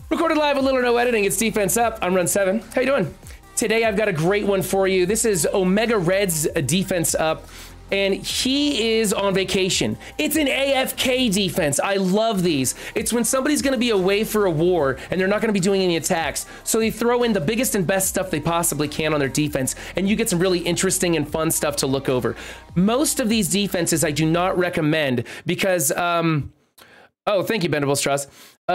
Recorded live with little or no editing. It's Defense Up. I'm Run 7. How you doing? Today I've got a great one for you. This is Omega Red's Defense Up, and he is on vacation. It's an AFK defense. I love these. It's when somebody's going to be away for a war and they're not going to be doing any attacks, so they throw in the biggest and best stuff they possibly can on their defense, and you get some really interesting and fun stuff to look over. Most of these defenses I do not recommend because oh, thank you, Bendable Strauss.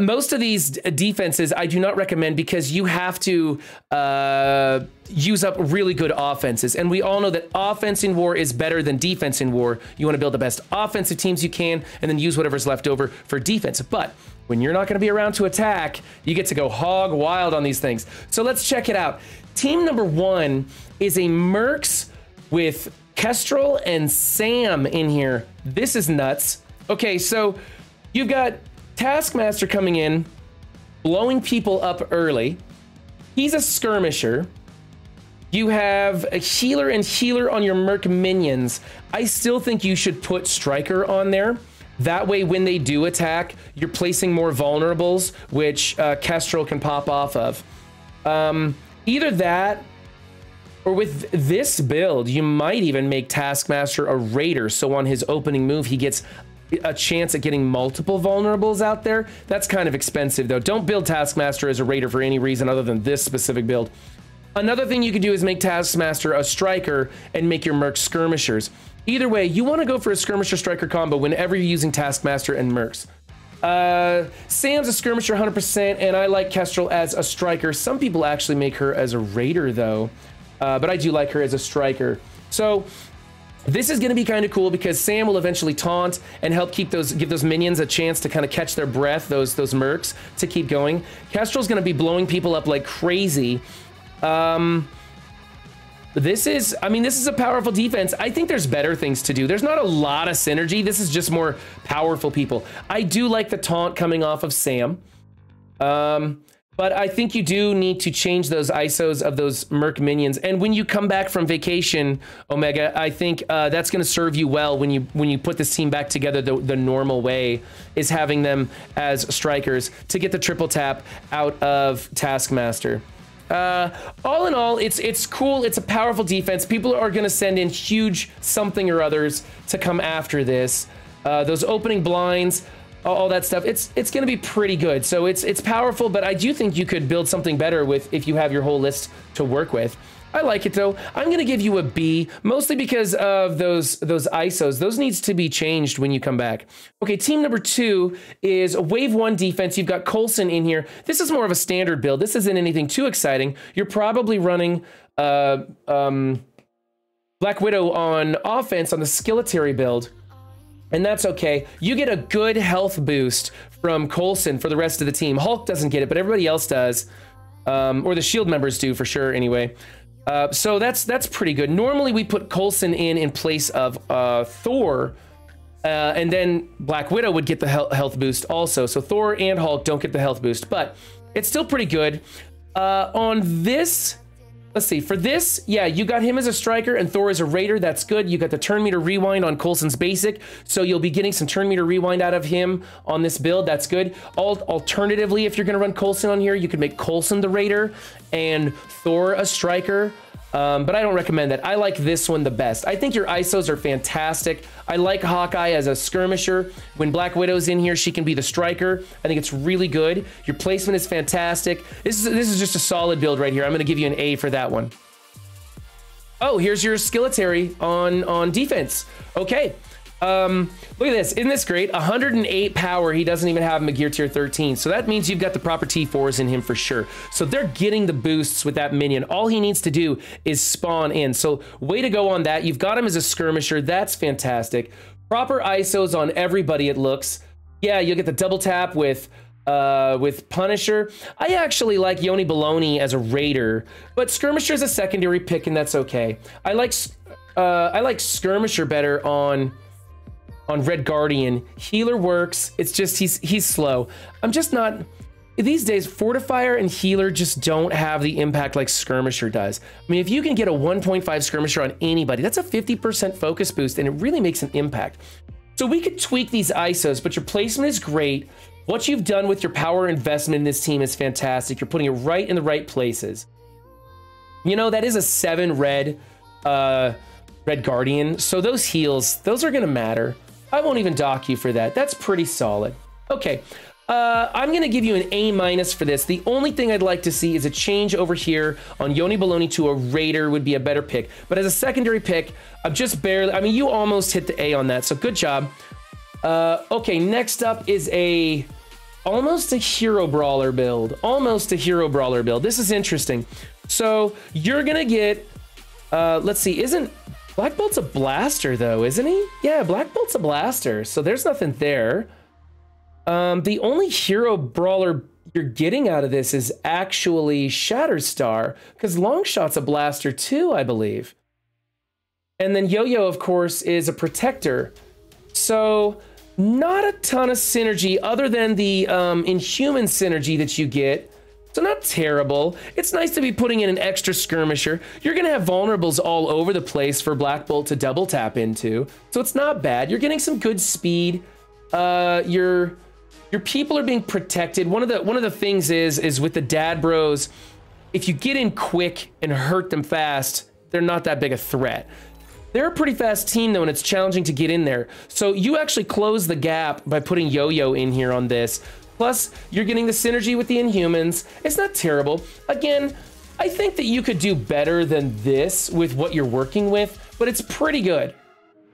Most of these defenses I do not recommend because you have to use up really good offenses. And we all know that offense in war is better than defense in war. You want to build the best offensive teams you can and then use whatever's left over for defense. But when you're not going to be around to attack, you get to go hog wild on these things. So let's check it out. Team number 1 is a Mercs with Kestrel and Sam in here. This is nuts. Okay, so you've got Taskmaster coming in, blowing people up early. He's a skirmisher. You have a healer and healer on your Merc minions. I still think you should put Striker on there. That way, when they do attack, you're placing more vulnerables, which Kestrel can pop off of. Either that, or with this build, you might even make Taskmaster a Raider. So on his opening move, he gets a chance at getting multiple vulnerables out there. That's kind of expensive though. Don't build Taskmaster as a Raider for any reason other than this specific build. Another thing you could do is make Taskmaster a Striker and make your Merc skirmishers. Either way, you want to go for a skirmisher Striker combo whenever you're using Taskmaster and Mercs. Sam's a skirmisher 100%, and I like Kestrel as a Striker. Some people actually make her as a Raider though, but I do like her as a Striker. So this is going to be kind of cool because Sam will eventually taunt and help give those minions a chance to kind of catch their breath, those Mercs, to keep going. Kestrel's going to be blowing people up like crazy. This is a powerful defense. I think there's better things to do. There's not a lot of synergy. This is just more powerful people. I do like the taunt coming off of Sam. But I think you do need to change those ISOs of those Merc minions. And when you come back from vacation, Omega, I think that's going to serve you well when you put this team back together the normal way, is having them as Strikers to get the triple tap out of Taskmaster. All in all, it's cool. It's a powerful defense. People are going to send in huge something or others to come after this. Those opening blinds, all that stuff, it's going to be pretty good. So it's powerful, but I do think you could build something better with if you have your whole list to work with. I like it though. I'm going to give you a B, mostly because of those ISOs. Those needs to be changed when you come back. Okay, team number 2 is a Wave 1 defense. You've got Coulson in here. This is more of a standard build. This isn't anything too exciting. You're probably running Black Widow on offense on the Skillitary build. And that's okay. You get a good health boost from Coulson for the rest of the team. Hulk doesn't get it, but everybody else does. Or the shield members do for sure anyway. So that's pretty good. Normally we put Coulson in place of Thor, and then Black Widow would get the health boost also. So Thor and Hulk don't get the health boost, but it's still pretty good. On this, let's see, for this, yeah, you got him as a Striker and Thor as a Raider. That's good. You got the turn meter rewind on Coulson's basic, so you'll be getting some turn meter rewind out of him on this build. That's good. Alternatively, if you're going to run Coulson on here, you could make Coulson the Raider and Thor a Striker. But I don't recommend that. I like this one the best. I think your ISOs are fantastic. I like Hawkeye as a skirmisher. When Black Widow's in here, she can be the Striker. I think it's really good. Your placement is fantastic. This is just a solid build right here. I'm going to give you an A for that one. Oh, here's your Skillitary on defense. Okay. Look at this. Isn't this great? 108 power. He doesn't even have him a gear tier 13. So that means you've got the proper T4s in him for sure. So they're getting the boosts with that minion. All he needs to do is spawn in. So way to go on that. You've got him as a skirmisher. That's fantastic. Proper ISOs on everybody, it looks. Yeah, you'll get the double tap with Punisher. I actually like Yoni Baloney as a Raider, but Skirmisher is a secondary pick, and that's okay. I like Skirmisher better on Red Guardian. Healer works. It's just he's slow. I'm just not. These days, Fortifier and Healer just don't have the impact like Skirmisher does. I mean, if you can get a 1.5 Skirmisher on anybody, that's a 50% focus boost, and it really makes an impact. So we could tweak these ISOs, but your placement is great. What you've done with your power investment in this team is fantastic. You're putting it right in the right places. You know, that is a 7 red Guardian. So those heals, those are gonna matter. I won't even dock you for that. That's pretty solid. Okay, I'm gonna give you an A- for this. The only thing I'd like to see is a change over here on Yoni Baloney to a Raider would be a better pick. But as a secondary pick, I'm just barely, I mean, you almost hit the A on that, so good job. Okay, next up is almost a hero brawler build. Almost a hero brawler build. This is interesting. So you're gonna get, let's see, isn't Black Bolt's a blaster though, isn't he? Yeah, Black Bolt's a blaster, so there's nothing there. The only hero brawler you're getting out of this is actually Shatterstar, because Longshot's a blaster too, I believe. And then Yo-Yo, of course, is a protector. So not a ton of synergy other than the Inhuman synergy that you get. So not terrible. It's nice to be putting in an extra skirmisher. You're gonna have vulnerables all over the place for Black Bolt to double tap into. So it's not bad. You're getting some good speed. Your people are being protected. One of the things is with the dad bros, if you get in quick and hurt them fast, they're not that big a threat. They're a pretty fast team though, and it's challenging to get in there. So you actually close the gap by putting Yo-Yo in here on this. Plus, you're getting the synergy with the Inhumans. It's not terrible. Again, I think that you could do better than this with what you're working with, but it's pretty good.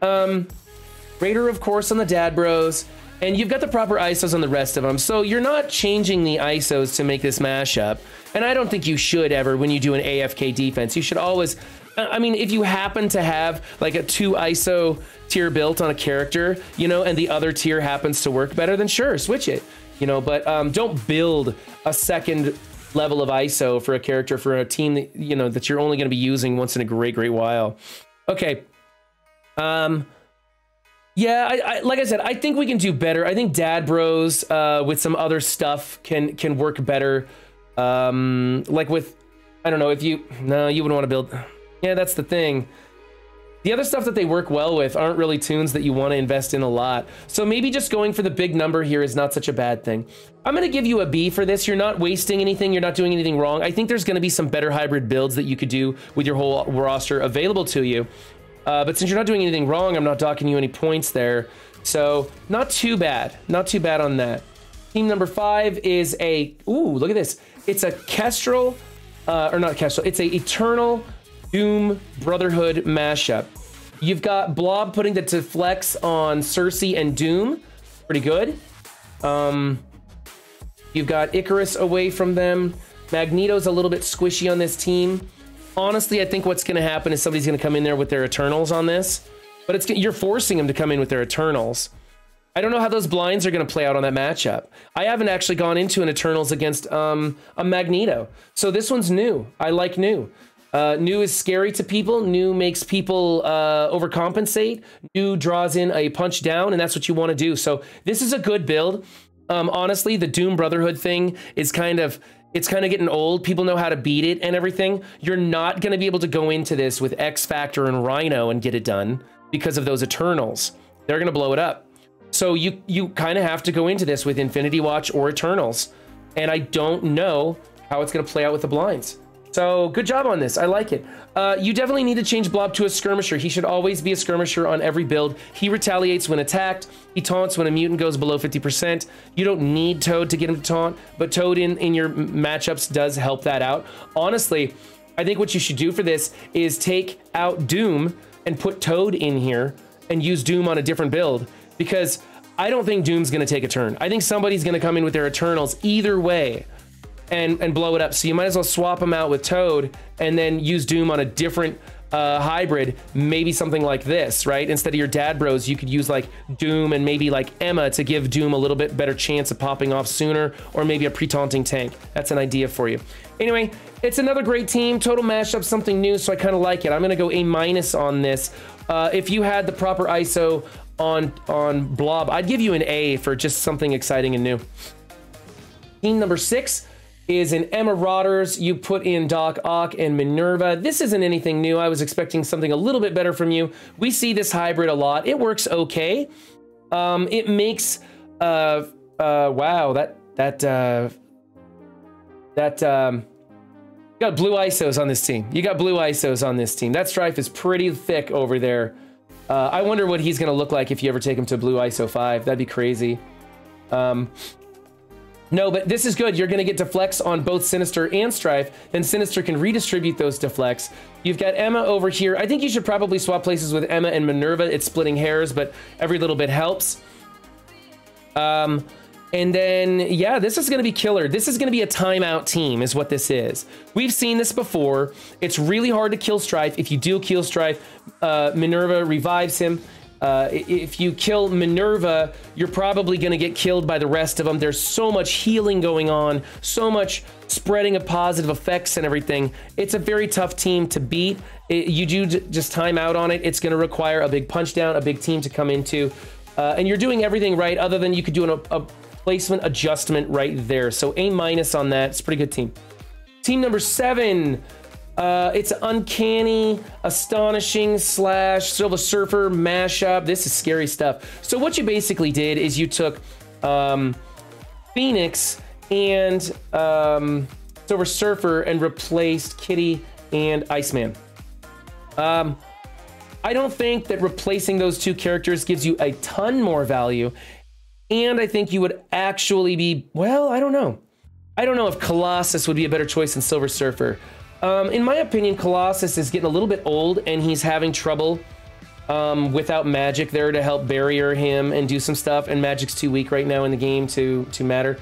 Raider, of course, on the dad bros. And you've got the proper ISOs on the rest of them. So you're not changing the ISOs to make this mashup. And I don't think you should ever when you do an AFK defense. You should always, I mean, if you happen to have like a 2 ISO tier built on a character, you know, and the other tier happens to work better, then sure, switch it. You know, but don't build a second level of ISO for a character for a team that, you know, that you're only going to be using once in a great while. Okay. Yeah, like I said, I think we can do better. I think dad bros with some other stuff can work better. Like with, I don't know, if you, no, you wouldn't want to build. Yeah, that's the thing. The other stuff that they work well with aren't really tunes that you want to invest in a lot. So maybe just going for the big number here is not such a bad thing. I'm going to give you a B for this. You're not wasting anything. You're not doing anything wrong. I think there's going to be some better hybrid builds that you could do with your whole roster available to you. But since you're not doing anything wrong, I'm not docking you any points there. So not too bad. Not too bad on that. Team number 5 is a, ooh, look at this. It's a Kestrel, or not Kestrel. It's a Eternal Doom Brotherhood mashup. You've got Blob putting the deflects on Cersei and Doom. Pretty good. You've got Icarus away from them. Magneto's a little bit squishy on this team. Honestly, I think what's going to happen is somebody's going to come in there with their Eternals on this. But you're forcing them to come in with their Eternals. I don't know how those blinds are going to play out on that matchup. I haven't actually gone into an Eternals against a Magneto. So this one's new. I like new. New is scary to people. New makes people overcompensate. New draws in a punch down, and that's what you want to do. So this is a good build. Honestly, the Doom Brotherhood thing is it's kind of getting old. People know how to beat it and everything. You're not going to be able to go into this with X Factor and Rhino and get it done because of those Eternals. They're going to blow it up. So you kind of have to go into this with Infinity Watch or Eternals. And I don't know how it's going to play out with the blinds. So good job on this. I like it. You definitely need to change Blob to a skirmisher. He should always be a skirmisher on every build. He retaliates when attacked. He taunts when a mutant goes below 50%. You don't need Toad to get him to taunt, but Toad in your matchups does help that out. Honestly, I think what you should do for this is take out Doom and put Toad in here and use Doom on a different build, because I don't think Doom's going to take a turn. I think somebody's going to come in with their Eternals either way and blow it up. So you might as well swap them out with Toad and then use Doom on a different hybrid, maybe something like this, right? Instead of your dad bros, you could use like Doom and maybe like Emma to give Doom a little bit better chance of popping off sooner, or maybe a pre-taunting tank. That's an idea for you. Anyway, it's another great team. Total mashup, something new, so I kind of like it. I'm going to go A- on this. If you had the proper ISO on Blob, I'd give you an A for just something exciting and new. Team number 6 is an Emmarauders. You put in Doc Ock and Minn-Erva. This isn't anything new. I was expecting something a little bit better from you. We see this hybrid a lot. It works okay. It makes Wow, you got blue ISOs on this team. You got blue ISOs on this team. That Strife is pretty thick over there. I wonder what he's going to look like if you ever take him to blue ISO 5. That'd be crazy. No, but this is good. You're going to get deflects on both Sinister and Strife. Then Sinister can redistribute those deflects. You've got Emma over here. I think you should probably swap places with Emma and Minn-Erva. It's splitting hairs, but every little bit helps. And then, yeah, this is going to be killer. This is going to be a timeout team is what this is. We've seen this before. It's really hard to kill Strife. If you do kill Strife, Minn-Erva revives him. If you kill Minn-Erva, you're probably going to get killed by the rest of them. There's so much healing going on, so much spreading of positive effects and everything. It's a very tough team to beat. You do just time out on it. It's going to require a big punch down, a big team to come into. And you're doing everything right, other than you could do a placement adjustment right there. So A- on that. It's a pretty good team. Team number 7. It's Uncanny, Astonishing / Silver Surfer mashup. This is scary stuff. So what you basically did is you took Phoenix and Silver Surfer and replaced Kitty and Iceman. I don't think that replacing those two characters gives you a ton more value. And I think you would actually be, well, I don't know. I don't know if Colossus would be a better choice than Silver Surfer. In my opinion, Colossus is getting a little bit old and he's having trouble without magic there to help barrier him and do some stuff. And magic's too weak right now in the game to matter.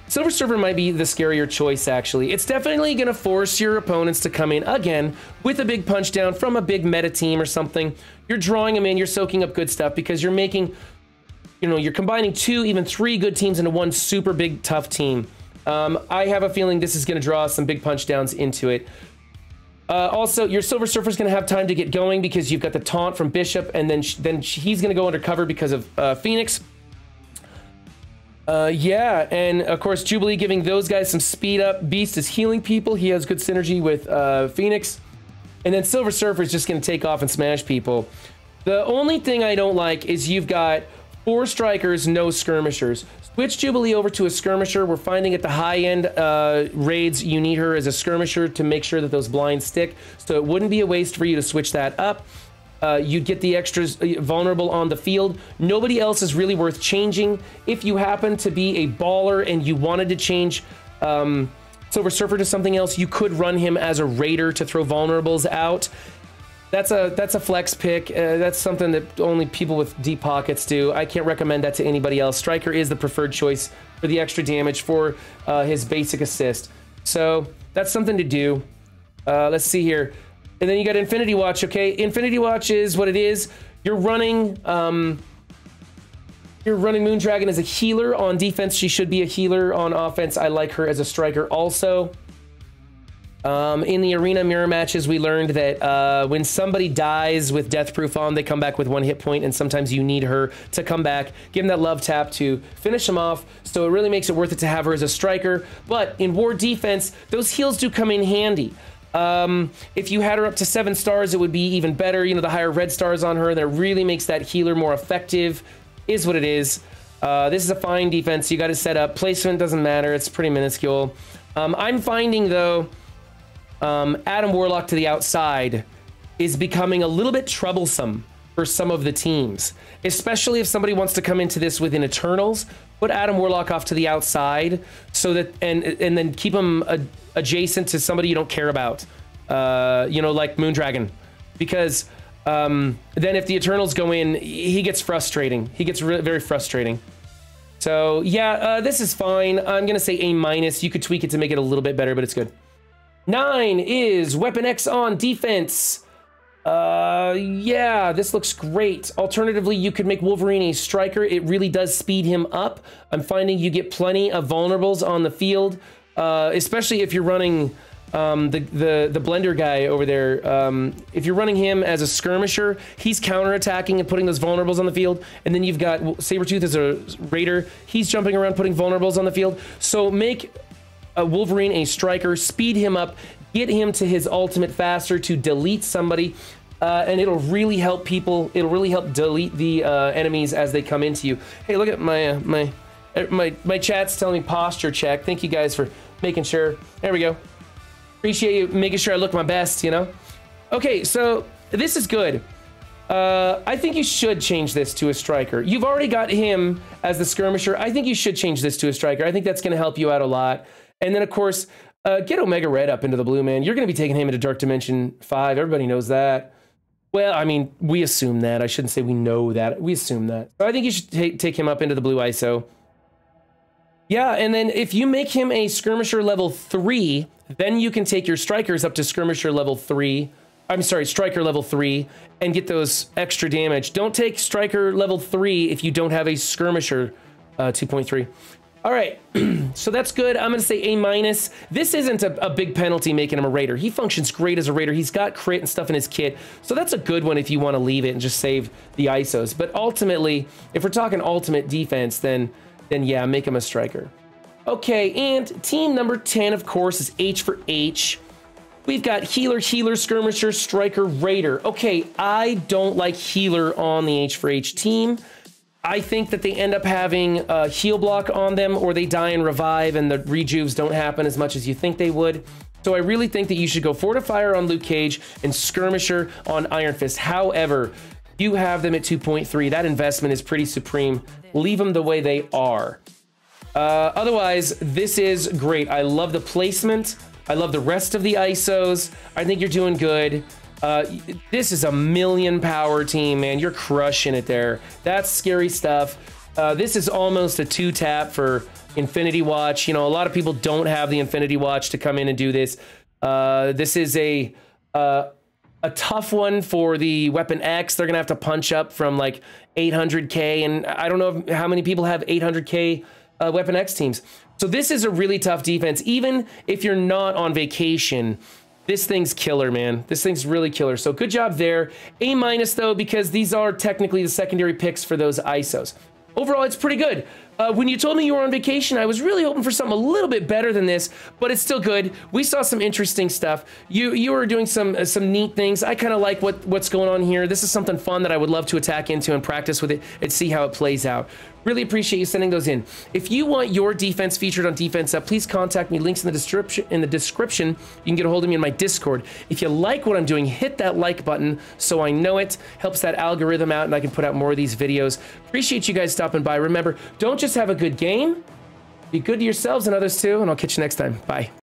Silver Surfer might be the scarier choice, actually. It's definitely going to force your opponents to come in again with a big punch down from a big meta team or something. You're drawing them in, you're soaking up good stuff because you're making, you know, you're combining 2, even 3 good teams into one super big, tough team. I have a feeling this is going to draw some big punch downs into it. Also, your Silver Surfer's going to have time to get going because you've got the taunt from Bishop, and then he's going to go undercover because of Phoenix. Yeah, and of course, Jubilee giving those guys some speed up. Beast is healing people. He has good synergy with Phoenix. And then Silver Surfer is just going to take off and smash people. The only thing I don't like is you've got 4 strikers, no skirmishers. Switch Jubilee over to a skirmisher. We're finding at the high-end raids, you need her as a skirmisher to make sure that those blinds stick. So it wouldn't be a waste for you to switch that up. You'd get the extras vulnerable on the field. Nobody else is really worth changing. If you happen to be a baller and you wanted to change Silver Surfer to something else, you could run him as a raider to throw vulnerables out. That's a flex pick. That's something that only people with deep pockets do. I can't recommend that to anybody else. Striker is the preferred choice for the extra damage for his basic assist. So that's something to do. Let's see here. And then you got Infinity Watch, okay? Infinity Watch is what it is. You're running Moondragon as a healer on defense. She should be a healer on offense. I like her as a striker also. In the arena mirror matches, we learned that when somebody dies with Death Proof on, they come back with 1 hit point, and sometimes you need her to come back, give them that love tap to finish them off. So it really makes it worth it to have her as a striker. But in war defense, those heals do come in handy. If you had her up to 7 stars, it would be even better. You know, the higher red stars on her, that really makes that healer more effective, is what it is. This is a fine defense. You got to set up. Placement doesn't matter. It's pretty minuscule. I'm finding, though, Adam Warlock to the outside is becoming a little bit troublesome for some of the teams, especially if somebody wants to come into this within Eternals. Put Adam Warlock off to the outside so that and then keep him adjacent to somebody you don't care about, you know, like Moondragon, because then if the Eternals go in, he gets frustrating. He gets very frustrating. So yeah, this is fine. I'm gonna say A-. You could tweak it to make it a little bit better, but it's good. 9 is WepX on defense. Yeah, this looks great. Alternatively, you could make Wolverine a striker. It really does speed him up. I'm finding you get plenty of vulnerables on the field, especially if you're running the blender guy over there. If you're running him as a skirmisher, he's counterattacking and putting those vulnerables on the field. And then you've got Sabretooth as a raider. He's jumping around putting vulnerables on the field. So make Wolverine a striker, speed him up, get him to his ultimate faster to delete somebody. and it'll really help people. It'll really help delete the enemies as they come into you. Hey, look at my chat's telling me posture check. Thank you guys for making sure. There we go. Appreciate you making sure I look my best, you know? Okay, so this is good. I think you should change this to a striker. You've already got him as the skirmisher. I think you should change this to a striker. I think that's going to help you out a lot. And then, of course, get Omega Red up into the blue, man. You're going to be taking him into Dark Dimension 5. Everybody knows that. Well, I mean, we assume that. I shouldn't say we know that. We assume that. So I think you should take him up into the blue ISO. Yeah, and then if you make him a skirmisher level 3, then you can take your strikers up to skirmisher level 3. I'm sorry, striker level 3, and get those extra damage. Don't take striker level 3 if you don't have a skirmisher 2.3. All right, so that's good. I'm going to say A-. This isn't a big penalty making him a raider. He functions great as a raider. He's got crit and stuff in his kit, so that's a good one if you want to leave it and just save the ISOs. But ultimately, if we're talking ultimate defense, then yeah, make him a striker. Okay, and team number 10, of course, is H for H. We've got healer, skirmisher, striker, raider. Okay, I don't like healer on the H for H team. I think that they end up having a heal block on them, or they die and revive and the rejuves don't happen as much as you think they would. So I really think that you should go Fortifier on Luke Cage and Skirmisher on Iron Fist. However, you have them at 2.3. That investment is pretty supreme. Leave them the way they are. Otherwise, this is great. I love the placement. I love the rest of the ISOs. I think you're doing good. This is a 1,000,000 power team, man. You're crushing it there. That's scary stuff. This is almost a 2-tap for Infinity Watch. You know, a lot of people don't have the Infinity Watch to come in and do this. This is a tough one for the WepX. They're gonna have to punch up from like 800K, and I don't know how many people have 800K WepX teams. So this is a really tough defense. Even if you're not on vacation, this thing's killer, man. This thing's really killer. So good job there. A- though, because these are technically the secondary picks for those ISOs. Overall, it's pretty good. When you told me you were on vacation, I was really hoping for something a little bit better than this, but it's still good. We saw some interesting stuff. You were doing some neat things. I kind of like what's going on here. This is something fun that I would love to attack into and practice with it and see how it plays out. Really appreciate you sending those in. If you want your defense featured on Defense Up, please contact me. Links in the description. You can get a hold of me in my Discord. If you like what I'm doing, hit that like button so I know it. Helps that algorithm out and I can put out more of these videos. Appreciate you guys stopping by. Remember, don't just have a good game. Be good to yourselves and others too, and I'll catch you next time. Bye.